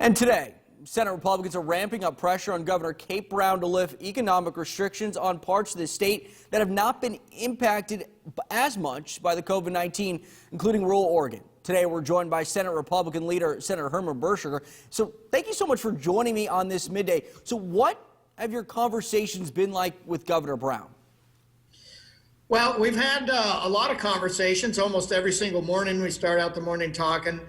And today, Senate Republicans are ramping up pressure on Governor Gov Brown to lift economic restrictions on parts of the state that have not been impacted as much by the COVID-19, including rural Oregon. Today, we're joined by Senate Republican leader Senator Herman Baertschiger. So thank you so much for joining me on this midday. So what have your conversations been like with Governor Brown? Well, we've had a lot of conversations almost every single morning. We start out the morning talking.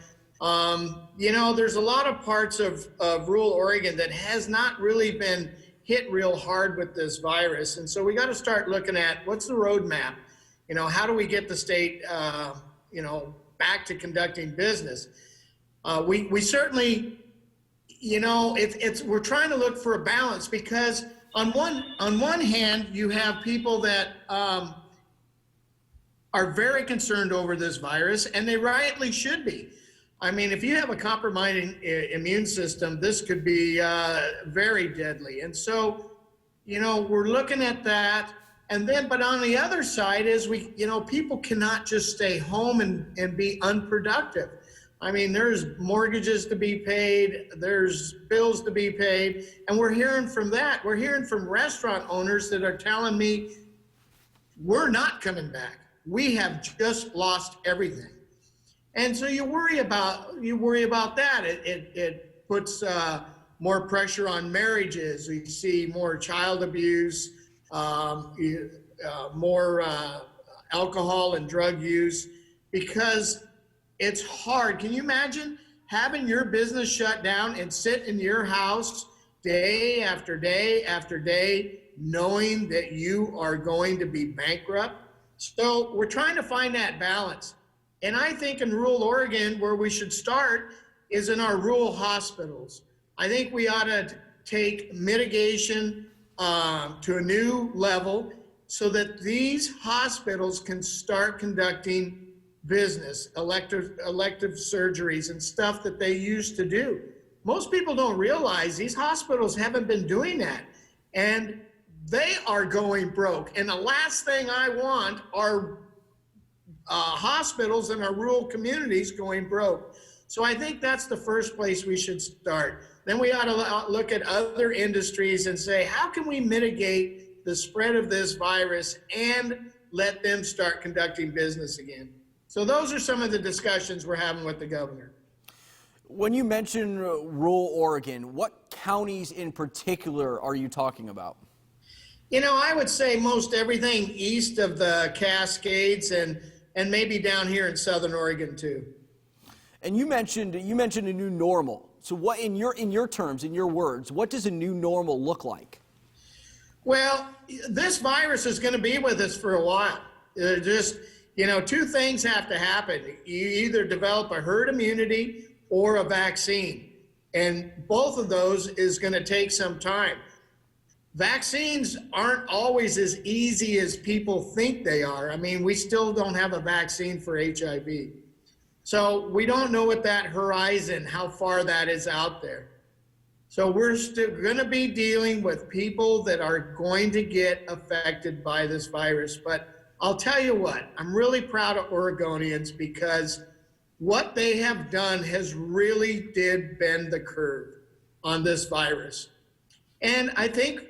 You know, there's a lot of parts of rural Oregon that has not really been hit real hard with this virus. And so we got to start looking at what's the roadmap? You know, how do we get the state, back to conducting business? We certainly, you know, we're trying to look for a balance, because on one hand, you have people that are very concerned over this virus, and they rightly should be. I mean, if you have a compromising immune system, this could be very deadly. And so, you know, we're looking at that. And then, but on the other side is people cannot just stay home and be unproductive. I mean, there's mortgages to be paid, there's bills to be paid, and we're hearing from that. We're hearing from restaurant owners that are telling me, we're not coming back. We have just lost everything. And so you worry about that. It puts more pressure on marriages. We see more child abuse, more alcohol and drug use, because it's hard. Can you imagine having your business shut down and sit in your house day after day after day, knowing that you are going to be bankrupt? So we're trying to find that balance. And I think in rural Oregon, where we should start is in our rural hospitals. I think we ought to take mitigation to a new level so that these hospitals can start conducting business, elective surgeries and stuff that they used to do. Most people don't realize these hospitals haven't been doing that, and they are going broke. And the last thing I want are hospitals in our rural communities going broke. So I think that's the first place we should start. Then we ought to look at other industries and say, how can we mitigate the spread of this virus and let them start conducting business again? So those are some of the discussions we're having with the governor. When you mention rural Oregon, what counties in particular are you talking about? You know, I would say most everything east of the Cascades and maybe down here in Southern Oregon too. And you mentioned a new normal. So what, in your terms, in your words, what does a new normal look like? Well, this virus is going to be with us for a while. Two things have to happen. You either develop a herd immunity or a vaccine. And both of those is going to take some time. Vaccines aren't always as easy as people think they are. I mean, we still don't have a vaccine for HIV. So we don't know what that horizon, how far that is out there. So we're still going to be dealing with people that are going to get affected by this virus. But I'll tell you what, I'm really proud of Oregonians, because what they have done has really did bend the curve on this virus. And I think,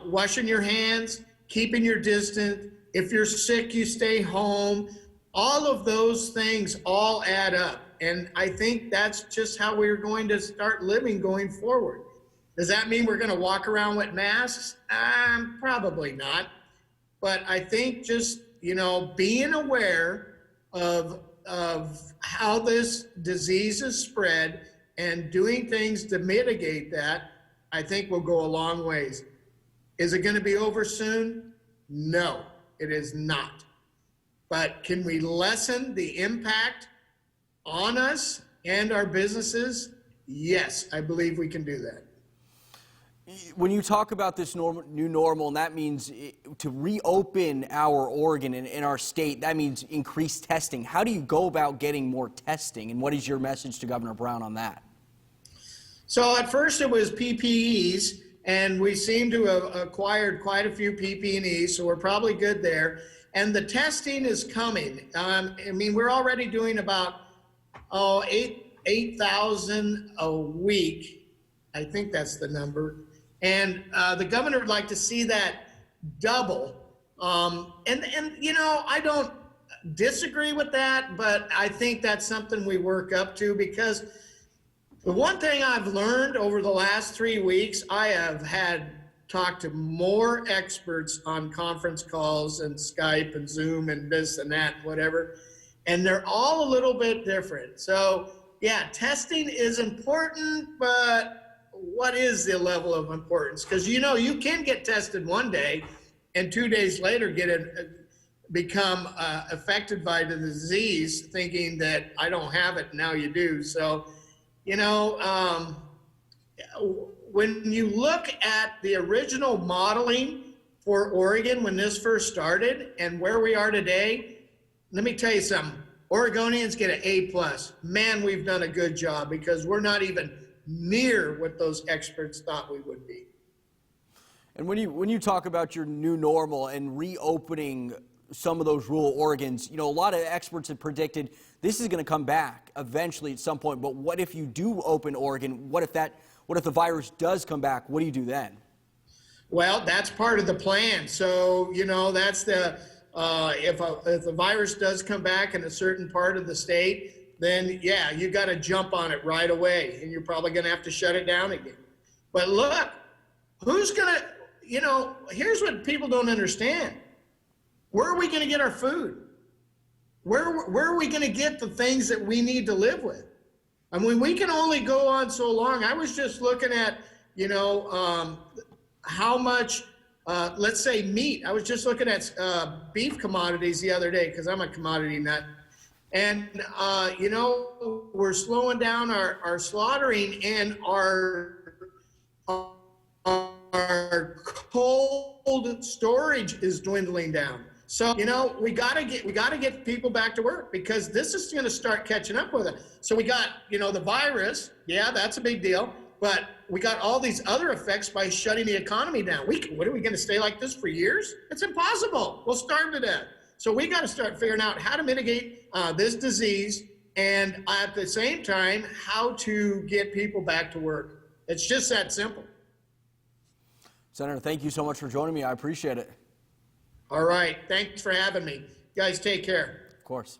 washing your hands, keeping your distance, if you're sick, you stay home. All of those things all add up. And I think that's just how we're going to start living going forward. Does that mean we're going to walk around with masks? Probably not. But I think just, being aware of how this disease is spread and doing things to mitigate that, I think will go a long ways. Is it going to be over soon? No, it is not. But can we lessen the impact on us and our businesses? Yes, I believe we can do that. When you talk about this new normal, and that means to reopen our Oregon and our state, that means increased testing. How do you go about getting more testing, and what is your message to Governor Brown on that? So at first it was PPEs, and we seem to have acquired quite a few PPEs, so we're probably good there. And the testing is coming. We're already doing about 8 8,000 a week. I think that's the number. And the governor would like to see that double. And you know, I don't disagree with that, but I think that's something we work up to, because the one thing I've learned over the last 3 weeks, I have had talked to more experts on conference calls and Skype and Zoom and this and that, whatever, and they're all a little bit different. So yeah, testing is important, but what is the level of importance? Because you know, you can get tested one day and 2 days later become affected by the disease, thinking that I don't have it, now you do. So, you know, when you look at the original modeling for Oregon when this first started and where we are today, let me tell you something. Oregonians get an A+. Man, we've done a good job, because we're not even near what those experts thought we would be. And when you talk about your new normal and reopening some of those rural Oregons, you know, a lot of experts have predicted this is going to come back eventually at some point. But what if you do open Oregon? What if the virus does come back? What do you do then? Well, that's part of the plan. So, you know, that's the if the virus does come back in a certain part of the state, then yeah, you got to jump on it right away, and you're probably going to have to shut it down again. But look, who's going to, you know, here's what people don't understand. Where are we going to get our food? Where are we going to get the things that we need to live with? I mean, we can only go on so long. I was just looking at, you know, how much, let's say meat. I was just looking at beef commodities the other day, because I'm a commodity nut. And, you know, we're slowing down our slaughtering, and our cold storage is dwindling down. So, you know, we gotta get people back to work, because this is going to start catching up with it. So we got, you know, the virus. Yeah, that's a big deal. But we got all these other effects by shutting the economy down. What are we going to stay like this for years? It's impossible. We'll starve to death. So we got to start figuring out how to mitigate this disease, and at the same time, how to get people back to work. It's just that simple. Senator, thank you so much for joining me. I appreciate it. All right. Thanks for having me. You guys take care. Of course.